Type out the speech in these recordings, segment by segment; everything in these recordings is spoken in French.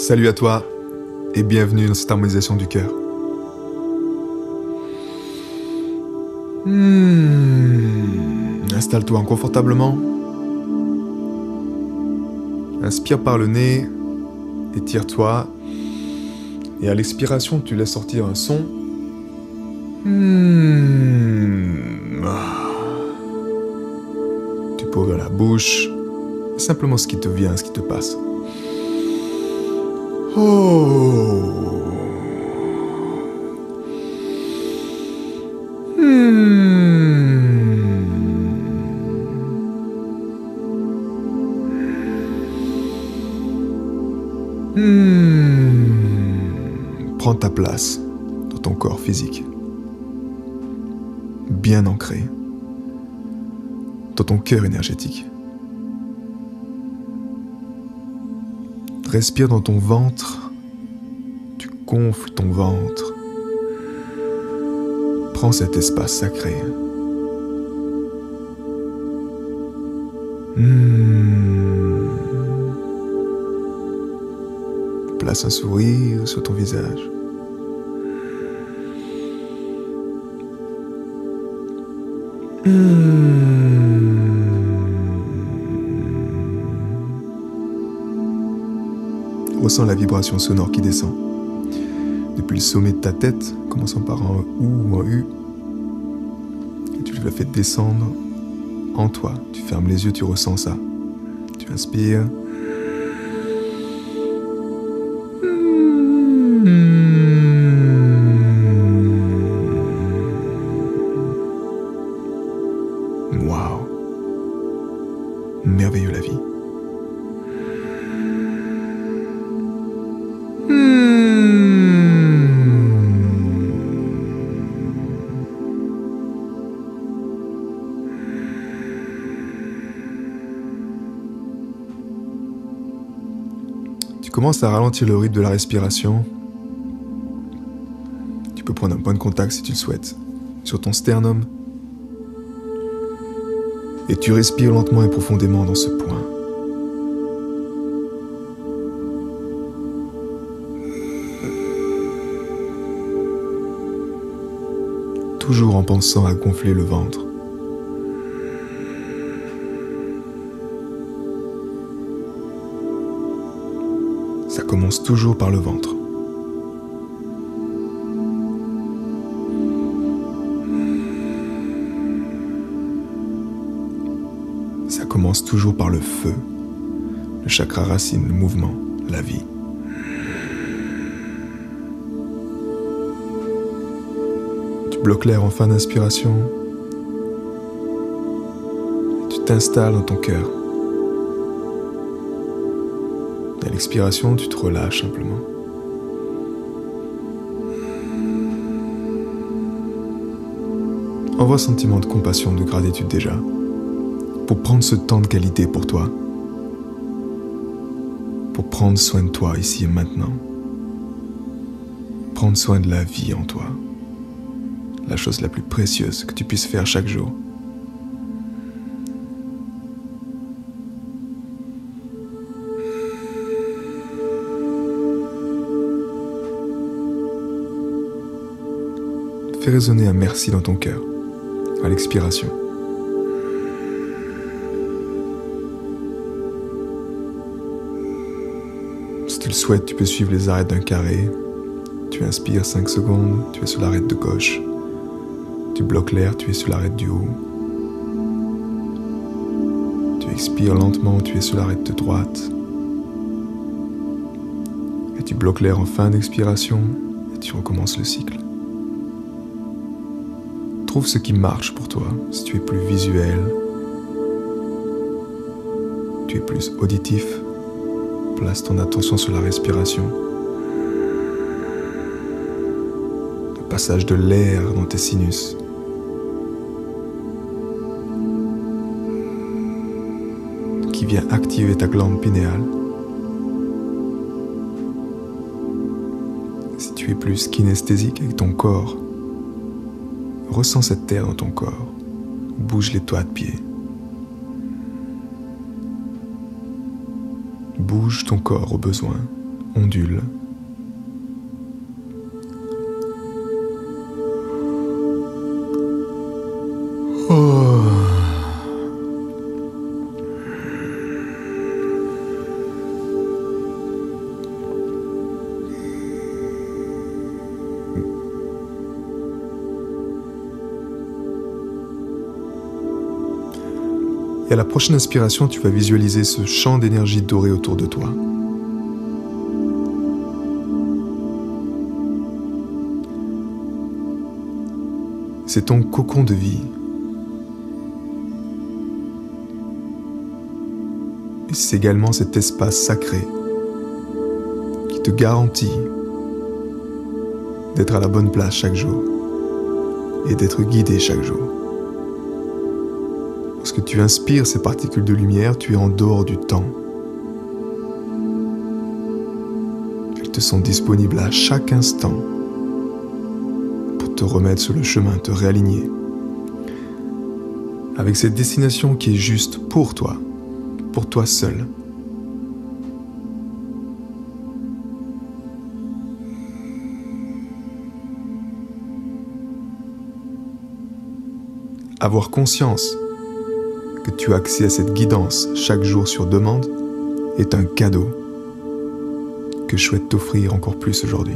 Salut à toi et bienvenue dans cette harmonisation du cœur. Installe-toi confortablement. Inspire par le nez, étire-toi et à l'expiration tu laisses sortir un son. Tu peux ouvrir la bouche, simplement ce qui te vient, ce qui te passe. Prends ta place dans ton corps physique, bien ancré dans ton cœur énergétique. Respire dans ton ventre, tu gonfles ton ventre. Prends cet espace sacré. Place un sourire sur ton visage. Ressens la vibration sonore qui descend. Depuis le sommet de ta tête, commençant par un OU ou un U, et tu la fais descendre en toi. Tu fermes les yeux, tu ressens ça. Tu inspires. Waouh! Merveilleux la vie. Tu commences à ralentir le rythme de la respiration. Tu peux prendre un point de contact si tu le souhaites, sur ton sternum. Et tu respires lentement et profondément dans ce point. Toujours en pensant à gonfler le ventre. Ça commence toujours par le ventre. Ça commence toujours par le feu, le chakra racine, le mouvement, la vie. Tu bloques l'air en fin d'inspiration. Tu t'installes dans ton cœur. À l'expiration, tu te relâches simplement. Envoie un sentiment de compassion, de gratitude déjà, pour prendre ce temps de qualité pour toi, pour prendre soin de toi ici et maintenant, prendre soin de la vie en toi, la chose la plus précieuse que tu puisses faire chaque jour. Fais résonner un merci dans ton cœur, à l'expiration. Si tu le souhaites, tu peux suivre les arêtes d'un carré. Tu inspires 5 secondes, tu es sur l'arête de gauche. Tu bloques l'air, tu es sur l'arête du haut. Tu expires lentement, tu es sur l'arête de droite. Et tu bloques l'air en fin d'expiration et tu recommences le cycle. Trouve ce qui marche pour toi. Si tu es plus visuel, tu es plus auditif, place ton attention sur la respiration. Le passage de l'air dans tes sinus. Qui vient activer ta glande pinéale. Si tu es plus kinesthésique avec ton corps, ressens cette air dans ton corps. Bouge les doigts de pied. Bouge ton corps au besoin. ondule. Oh. Et à la prochaine inspiration, tu vas visualiser ce champ d'énergie dorée autour de toi. C'est ton cocon de vie. Et c'est également cet espace sacré qui te garantit d'être à la bonne place chaque jour et d'être guidé chaque jour. Lorsque tu inspires ces particules de lumière, tu es en dehors du temps. Elles te sont disponibles à chaque instant pour te remettre sur le chemin, te réaligner avec cette destination qui est juste pour toi seul. Avoir conscience que tu as accès à cette guidance chaque jour sur demande est un cadeau que je souhaite t'offrir encore plus aujourd'hui.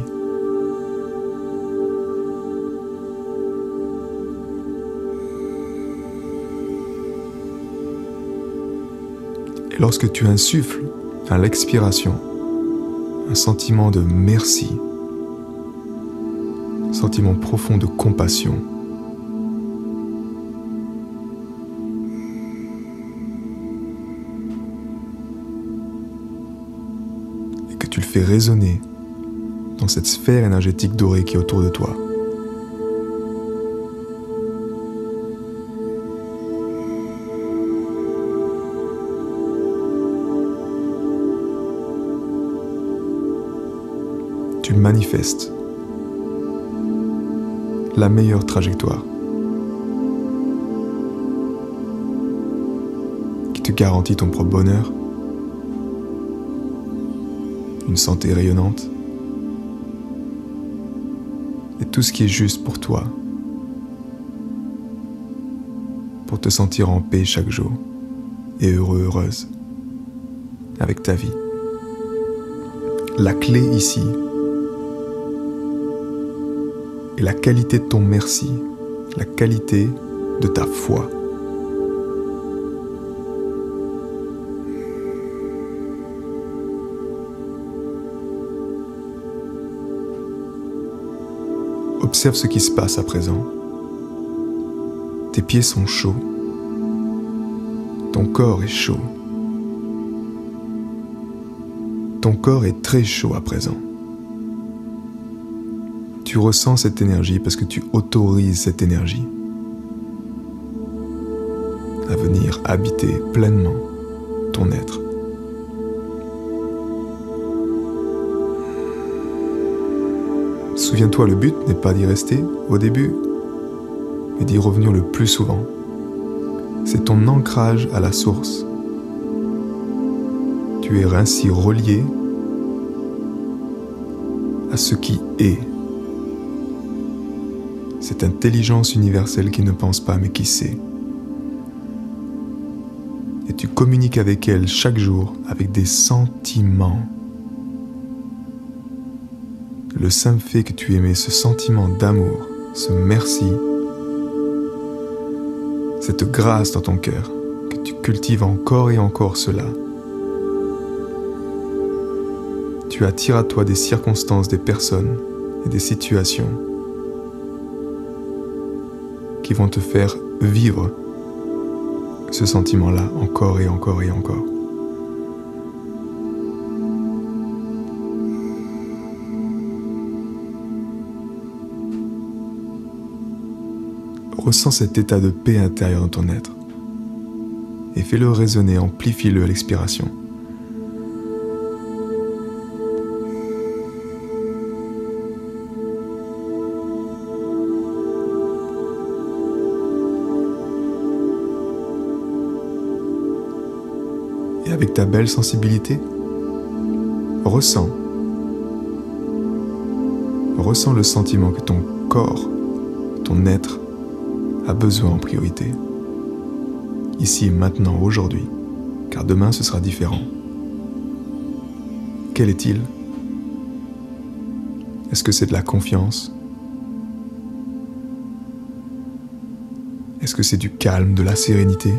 Et lorsque tu insuffles à l'expiration un sentiment de merci, un sentiment profond de compassion, tu le fais résonner dans cette sphère énergétique dorée qui est autour de toi. Tu manifestes la meilleure trajectoire qui te garantit ton propre bonheur, une santé rayonnante et tout ce qui est juste pour toi, pour te sentir en paix chaque jour et heureux, heureuse avec ta vie. La clé ici est la qualité de ton merci, la qualité de ta foi. Observe ce qui se passe à présent. Tes pieds sont chauds. Ton corps est chaud. Ton corps est très chaud à présent. Tu ressens cette énergie parce que tu autorises cette énergie à venir habiter pleinement ton être. Souviens-toi, le but n'est pas d'y rester au début, mais d'y revenir le plus souvent. C'est ton ancrage à la source. Tu es ainsi relié à ce qui est. Cette intelligence universelle qui ne pense pas mais qui sait. Et tu communiques avec elle chaque jour avec des sentiments. Le simple fait que tu émets ce sentiment d'amour, ce merci, cette grâce dans ton cœur, que tu cultives encore et encore cela. Tu attires à toi des circonstances, des personnes et des situations qui vont te faire vivre ce sentiment-là encore et encore et encore. Ressens cet état de paix intérieure dans ton être et fais-le résonner, amplifie-le à l'expiration. Et avec ta belle sensibilité, ressens Ressens le sentiment que ton corps, ton être, a besoin en priorité. Ici et maintenant, aujourd'hui, car demain ce sera différent. Quel est-il ? Est-ce que c'est de la confiance ? Est-ce que c'est du calme, de la sérénité ?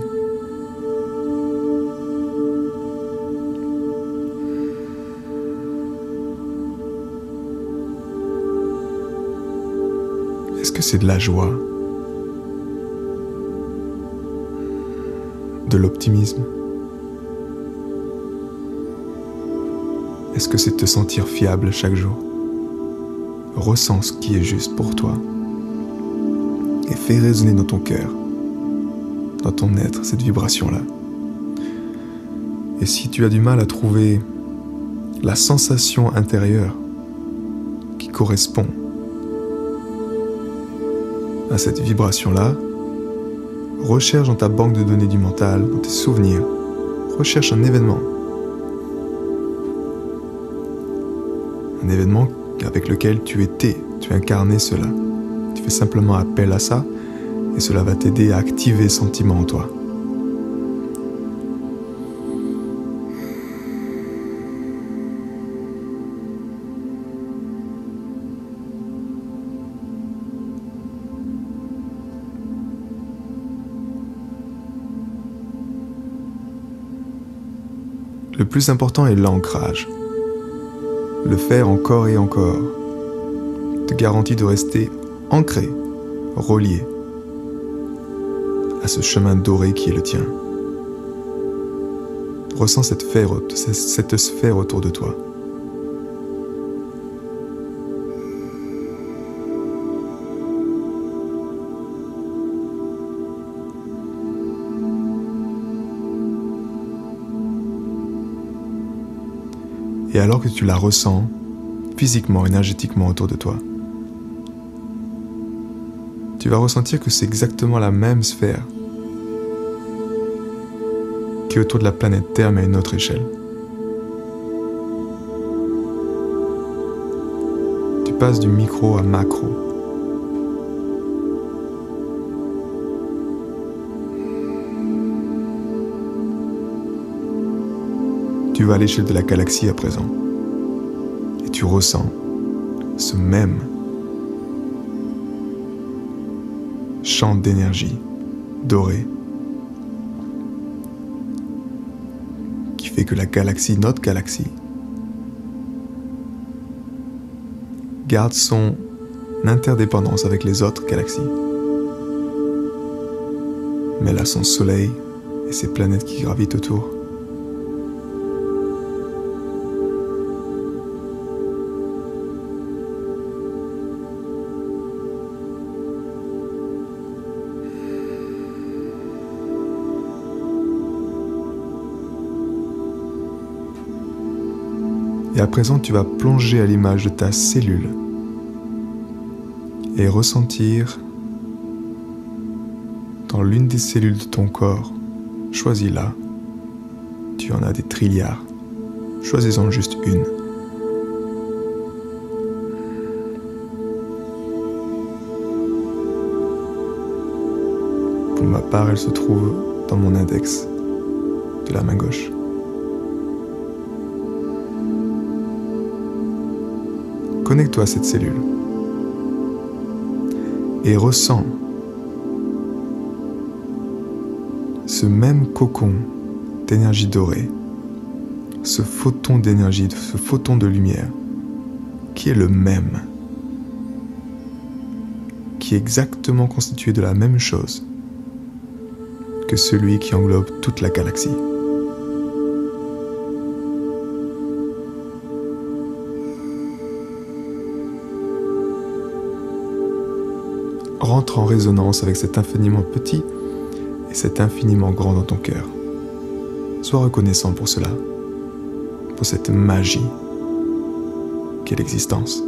Est-ce que c'est de la joie ? De l'optimisme ? Est-ce que c'est de te sentir fiable chaque jour ? Ressens ce qui est juste pour toi et fais résonner dans ton cœur, dans ton être, cette vibration-là. Et si tu as du mal à trouver la sensation intérieure qui correspond à cette vibration-là, recherche dans ta banque de données du mental, dans tes souvenirs, recherche un événement avec lequel tu incarnais cela. Tu fais simplement appel à ça et cela va t'aider à activer ce sentiment en toi. Le plus important est l'ancrage. Le faire encore et encore te garantit de rester ancré, relié à ce chemin doré qui est le tien. Ressens cette sphère autour de toi. Et alors que tu la ressens physiquement, énergétiquement autour de toi, tu vas ressentir que c'est exactement la même sphère qui est autour de la planète Terre, mais à une autre échelle. Tu passes du micro à macro. Tu vas à l'échelle de la galaxie à présent. Et tu ressens ce même champ d'énergie doré qui fait que la galaxie, notre galaxie, garde son interdépendance avec les autres galaxies. Mais elle a son soleil et ses planètes qui gravitent autour. Et à présent, tu vas plonger à l'image de ta cellule et ressentir dans l'une des cellules de ton corps, choisis-la, tu en as des trilliards, choisis-en juste une. Pour ma part, elle se trouve dans mon index de la main gauche. Connecte-toi à cette cellule et ressens ce même cocon d'énergie dorée, ce photon d'énergie, ce photon de lumière qui est le même, qui est exactement constitué de la même chose que celui qui englobe toute la galaxie. Rentre en résonance avec cet infiniment petit et cet infiniment grand dans ton cœur. Sois reconnaissant pour cela, pour cette magie qu'est l'existence.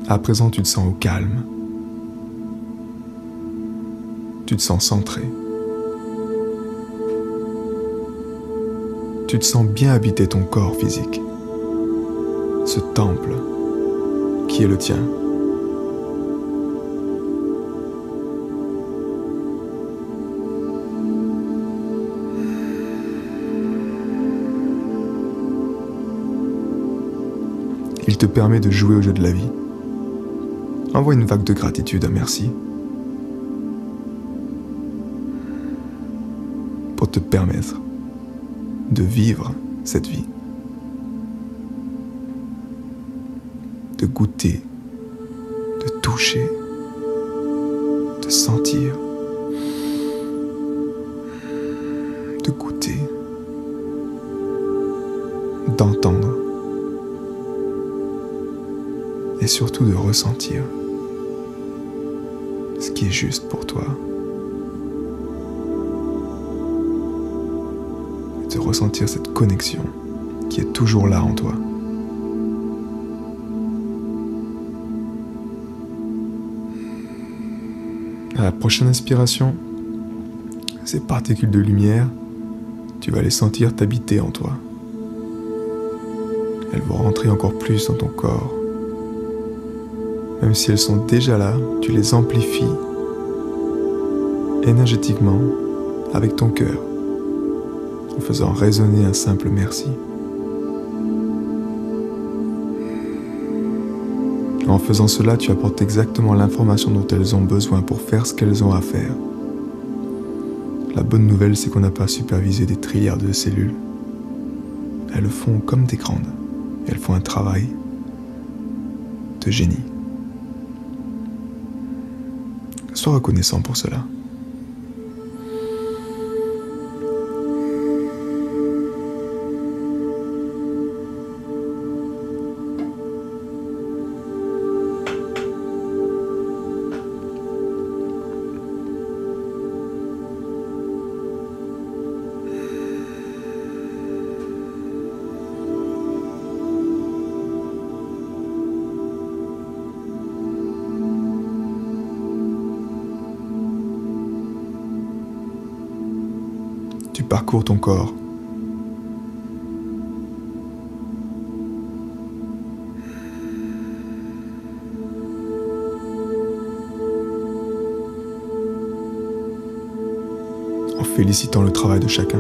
À présent, tu te sens au calme. Tu te sens centré. Tu te sens bien habiter ton corps physique, ce temple qui est le tien. Il te permet de jouer au jeu de la vie. Envoie une vague de gratitude, un merci, pour te permettre de vivre cette vie, de goûter, de toucher, de sentir, de goûter, d'entendre et surtout de ressentir ce qui est juste pour toi. De ressentir cette connexion qui est toujours là en toi. À la prochaine inspiration, ces particules de lumière, tu vas les sentir t'habiter en toi. Elles vont rentrer encore plus dans ton corps. Même si elles sont déjà là, tu les amplifies énergétiquement avec ton cœur, en faisant résonner un simple merci. En faisant cela, tu apportes exactement l'information dont elles ont besoin pour faire ce qu'elles ont à faire. La bonne nouvelle, c'est qu'on n'a pas supervisé des trilliards de cellules. Elles le font comme des grandes. Elles font un travail de génie. Sois reconnaissant pour cela. Tu parcours ton corps. En félicitant le travail de chacun.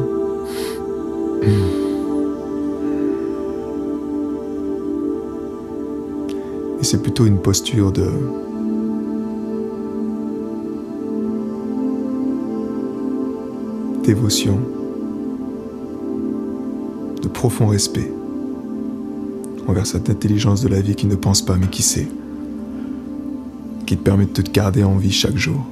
Et c'est plutôt une posture de dévotion, de profond respect envers cette intelligence de la vie qui ne pense pas mais qui sait, qui te permet de te garder en vie chaque jour.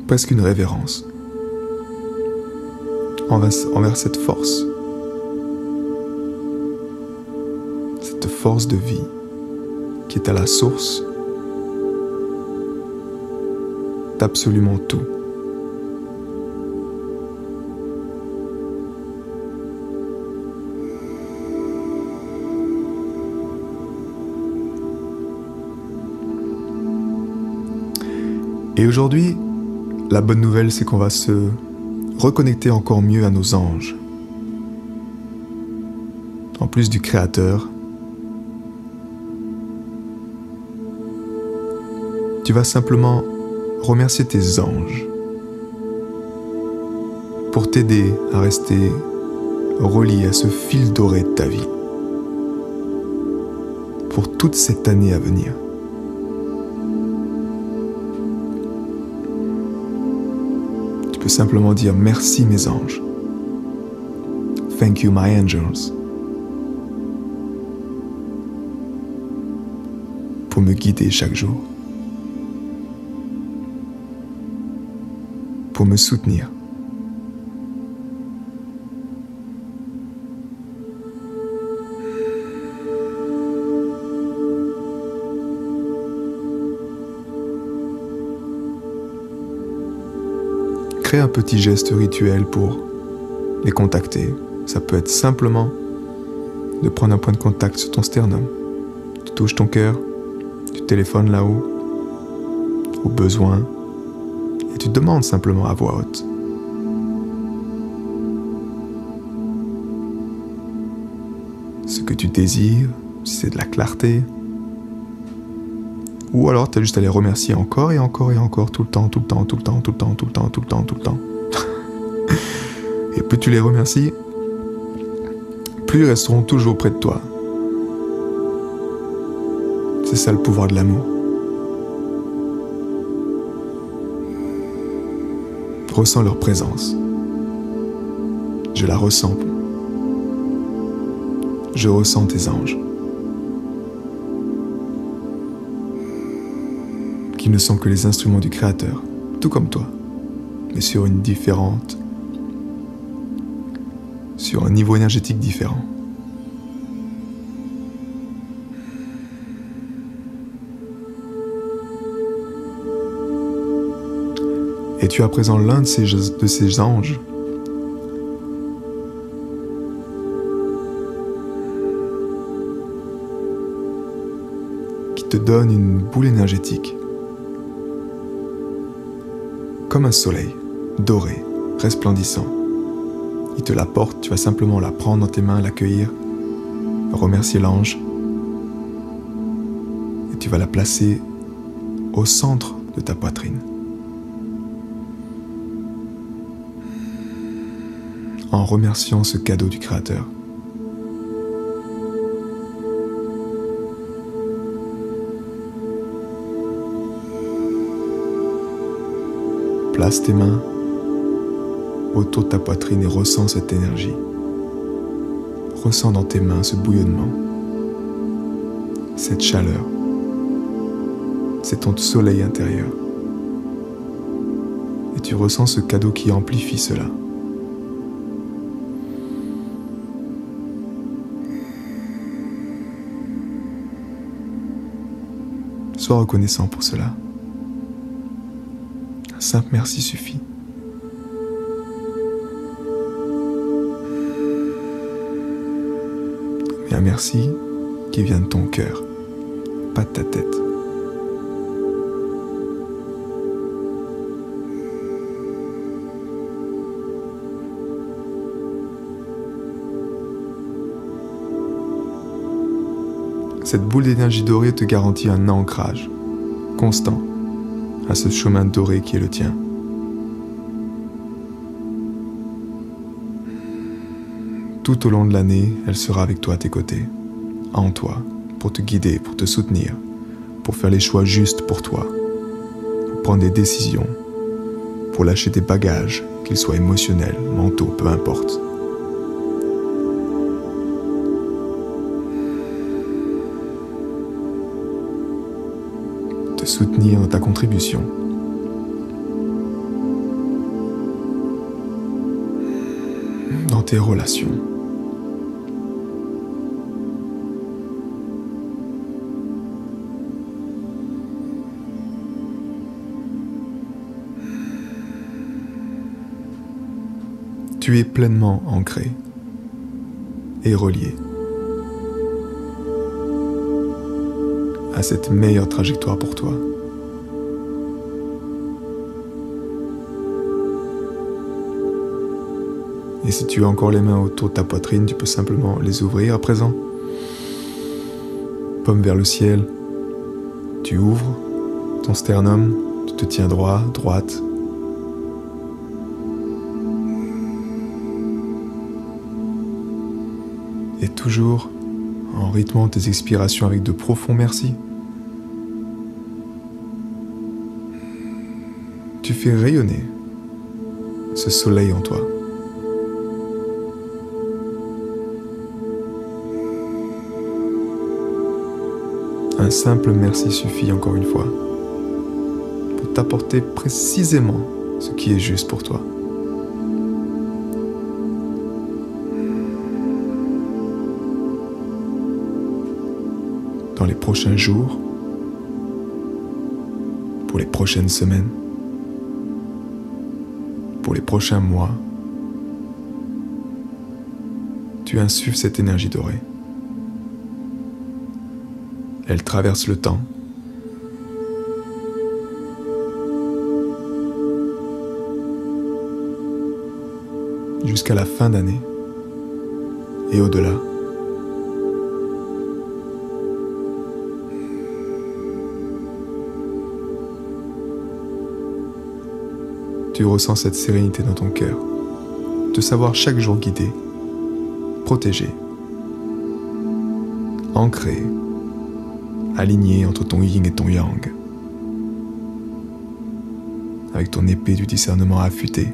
Presque une révérence envers cette force de vie qui est à la source d'absolument tout. Et aujourd'hui, la bonne nouvelle, c'est qu'on va se reconnecter encore mieux à nos anges. En plus du Créateur, tu vas simplement remercier tes anges pour t'aider à rester relié à ce fil doré de ta vie pour toute cette année à venir. Tu peux simplement dire merci mes anges. Thank you my angels. Pour me guider chaque jour. Pour me soutenir. Crée un petit geste rituel pour les contacter. Ça peut être simplement de prendre un point de contact sur ton sternum. Tu touches ton cœur, téléphones là-haut, au besoin, et tu demandes simplement à voix haute. Ce que tu désires, si c'est de la clarté, ou alors tu as juste à les remercier encore et encore et encore, tout le temps, tout le temps, tout le temps, tout le temps, tout le temps, tout le temps, tout le temps. Et plus tu les remercies, plus ils resteront toujours près de toi. C'est ça le pouvoir de l'amour. Ressens leur présence. Je la ressens. Je ressens tes anges. Qui ne sont que les instruments du Créateur, tout comme toi, mais sur un niveau énergétique différent. Et tu as à présent l'un de ces anges qui te donne une boule énergétique, comme un soleil, doré, resplendissant. Il te la porte, tu vas simplement la prendre dans tes mains, l'accueillir, remercier l'ange, et tu vas la placer au centre de ta poitrine. En remerciant ce cadeau du Créateur. Place tes mains autour de ta poitrine et ressens cette énergie. Ressens dans tes mains ce bouillonnement, cette chaleur. C'est ton soleil intérieur. Et tu ressens ce cadeau qui amplifie cela. Sois reconnaissant pour cela. Un simple merci suffit. Mais un merci qui vient de ton cœur, pas de ta tête. Cette boule d'énergie dorée te garantit un ancrage constant à ce chemin doré qui est le tien. Tout au long de l'année, elle sera avec toi à tes côtés, en toi, pour te guider, pour te soutenir, pour faire les choix justes pour toi, pour prendre des décisions, pour lâcher des bagages, qu'ils soient émotionnels, mentaux, peu importe. Te soutenir dans ta contribution. Dans tes relations. Tu es pleinement ancré et relié à cette meilleure trajectoire pour toi. Et si tu as encore les mains autour de ta poitrine, tu peux simplement les ouvrir à présent. Paume vers le ciel, tu ouvres ton sternum, tu te tiens droit, droite. Et toujours en rythmant tes expirations avec de profonds merci. Tu fais rayonner ce soleil en toi. Un simple merci suffit encore une fois pour t'apporter précisément ce qui est juste pour toi. Dans les prochains jours, pour les prochaines semaines, pour les prochains mois, tu insuffles cette énergie dorée. Elle traverse le temps jusqu'à la fin d'année et au-delà. Tu ressens cette sérénité dans ton cœur, te savoir chaque jour guidé, protégé, ancré, aligné entre ton yin et ton yang, avec ton épée du discernement affûtée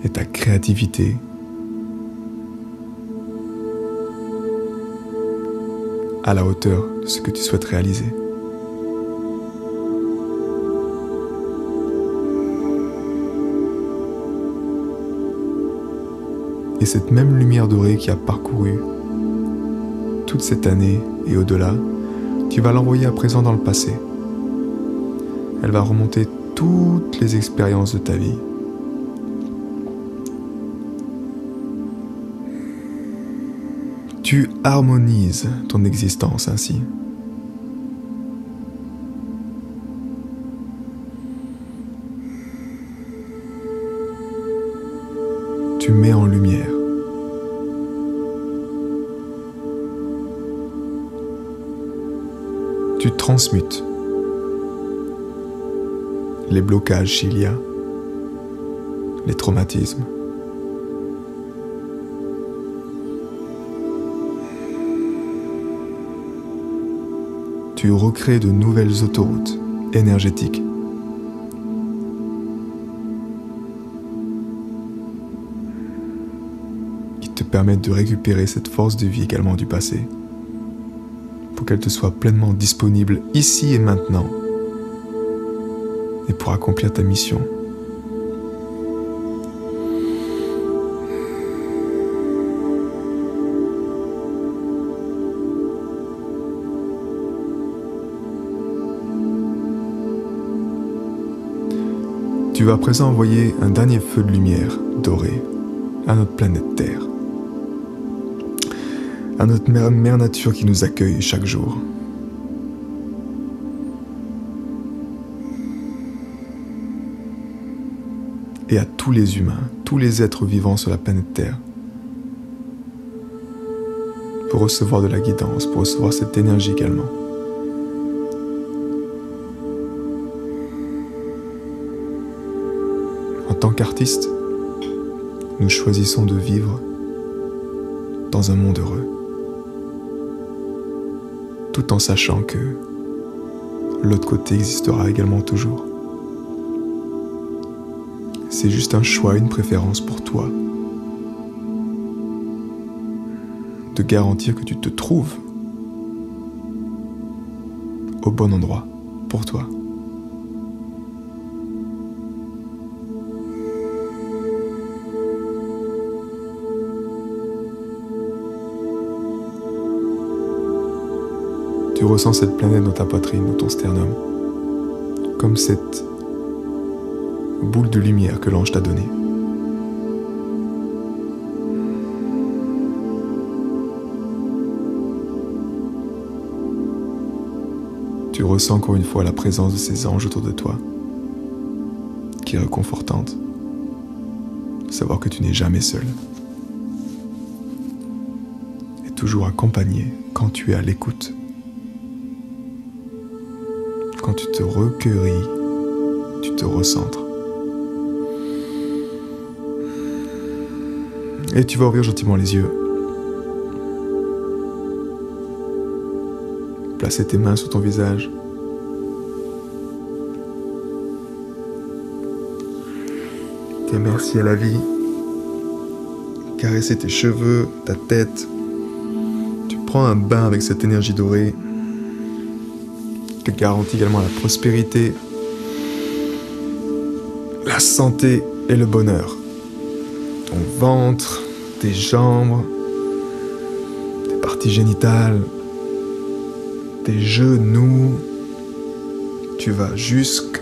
et ta créativité à la hauteur de ce que tu souhaites réaliser. Et cette même lumière dorée qui a parcouru toute cette année et au-delà, tu vas l'envoyer à présent dans le passé. Elle va remonter toutes les expériences de ta vie. Tu harmonises ton existence ainsi. Tu mets en lumière. Tu transmutes les blocages s'il y a, les traumatismes. Tu recrées de nouvelles autoroutes énergétiques. Qui te permettent de récupérer cette force de vie également du passé, pour qu'elle te soit pleinement disponible ici et maintenant, et pour accomplir ta mission. Tu vas à présent envoyer un dernier feu de lumière doré à notre planète Terre, à notre mère nature qui nous accueille chaque jour. Et à tous les humains, tous les êtres vivants sur la planète Terre, pour recevoir de la guidance, pour recevoir cette énergie également. En tant qu'artistes, nous choisissons de vivre dans un monde heureux, tout en sachant que l'autre côté existera également toujours. C'est juste un choix, une préférence pour toi, de garantir que tu te trouves au bon endroit pour toi. Tu ressens cette planète dans ta poitrine, dans ton sternum, comme cette boule de lumière que l'ange t'a donnée. Tu ressens encore une fois la présence de ces anges autour de toi, qui est réconfortante, de savoir que tu n'es jamais seul, et toujours accompagné quand tu es à l'écoute. Quand tu te recueillis, tu te recentres. Et tu vas ouvrir gentiment les yeux. Placer tes mains sur ton visage. Dire merci à la vie. Caresser tes cheveux, ta tête. Tu prends un bain avec cette énergie dorée, qui garantit également la prospérité, la santé et le bonheur. Ton ventre, tes jambes, tes parties génitales, tes genoux, tu vas jusqu'au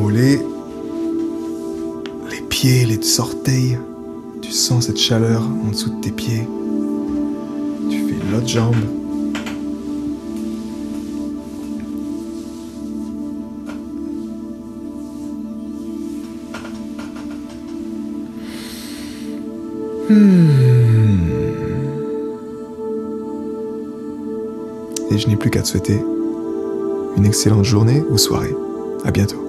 mollet, les pieds, les orteils, tu sens cette chaleur en dessous de tes pieds, tu fais l'autre jambe, Et je n'ai plus qu'à te souhaiter une excellente journée ou soirée. À bientôt.